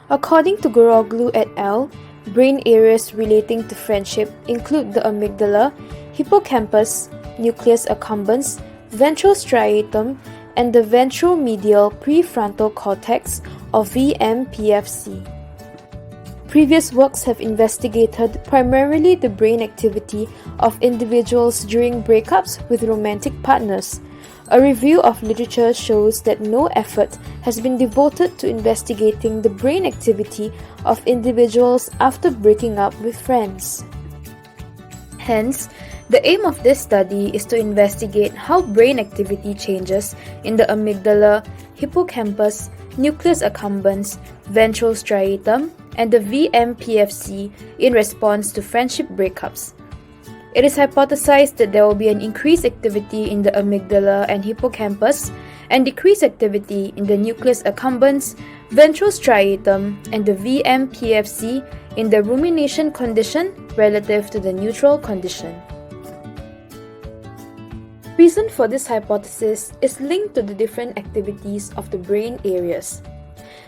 According to Goroglu et al., brain areas relating to friendship include the amygdala, hippocampus, nucleus accumbens, ventral striatum, and the ventromedial prefrontal cortex or VMPFC. Previous works have investigated primarily the brain activity of individuals during breakups with romantic partners. A review of literature shows that no effort has been devoted to investigating the brain activity of individuals after breaking up with friends. Hence, the aim of this study is to investigate how brain activity changes in the amygdala, hippocampus, nucleus accumbens, ventral striatum, and the VMPFC in response to friendship breakups. It is hypothesized that there will be an increased activity in the amygdala and hippocampus and decreased activity in the nucleus accumbens, ventral striatum, and the VMPFC in the rumination condition relative to the neutral condition. Reason for this hypothesis is linked to the different activities of the brain areas.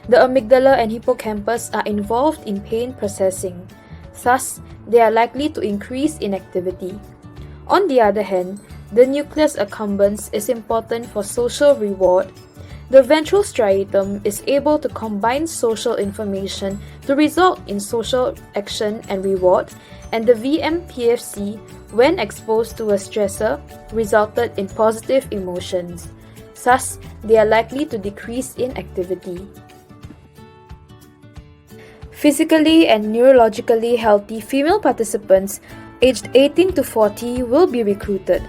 The amygdala and hippocampus are involved in pain processing. Thus, they are likely to increase in activity. On the other hand, the nucleus accumbens is important for social reward. The ventral striatum is able to combine social information to result in social action and reward, and the VMPFC, when exposed to a stressor, resulted in positive emotions. Thus, they are likely to decrease in activity. Physically and neurologically healthy female participants aged 18 to 40 will be recruited.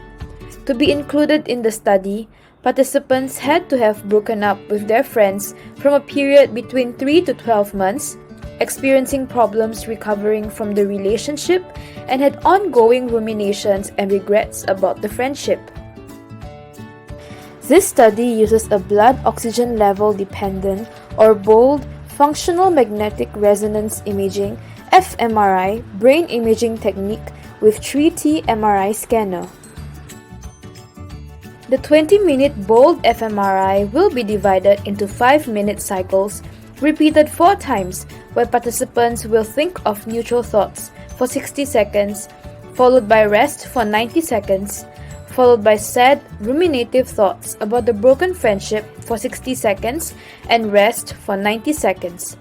To be included in the study, participants had to have broken up with their friends from a period between 3 to 12 months, experiencing problems recovering from the relationship, and had ongoing ruminations and regrets about the friendship. This study uses a blood oxygen level dependent or bold functional magnetic resonance imaging (fMRI) brain imaging technique with 3T MRI scanner. The 20-minute bold fMRI will be divided into 5-minute cycles, repeated 4 times, where participants will think of neutral thoughts for 60 seconds, followed by rest for 90 seconds, followed by sad, ruminative thoughts about the broken friendship for 60 seconds, and rest for 90 seconds.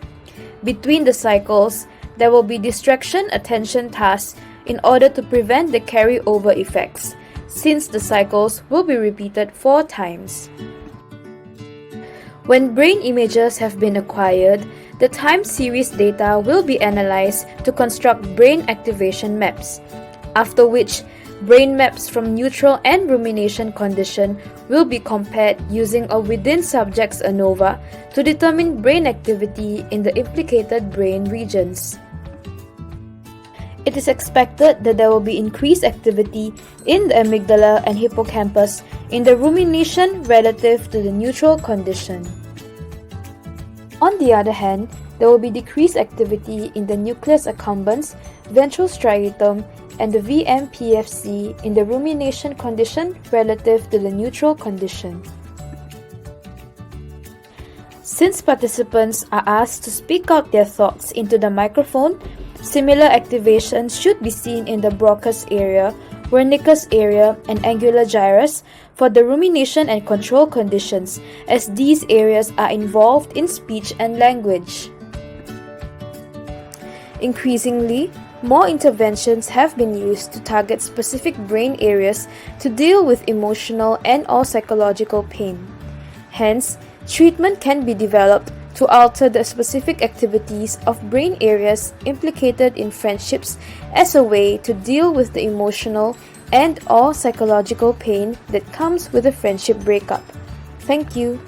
Between the cycles, there will be distraction attention tasks in order to prevent the carryover effects, since the cycles will be repeated 4 times. When brain images have been acquired, the time series data will be analyzed to construct brain activation maps, after which brain maps from neutral and rumination condition will be compared using a within subjects ANOVA to determine brain activity in the implicated brain regions. It is expected that there will be increased activity in the amygdala and hippocampus in the rumination relative to the neutral condition. On the other hand, there will be decreased activity in the nucleus accumbens, ventral striatum, and the VMPFC in the rumination condition relative to the neutral condition. Since participants are asked to speak out their thoughts into the microphone, similar activations should be seen in the Broca's area, Wernicke's area, and angular gyrus for the rumination and control conditions, as these areas are involved in speech and language. Increasingly, more interventions have been used to target specific brain areas to deal with emotional and/or psychological pain. Hence, treatment can be developed to alter the specific activities of brain areas implicated in friendships as a way to deal with the emotional and/or psychological pain that comes with a friendship breakup. Thank you.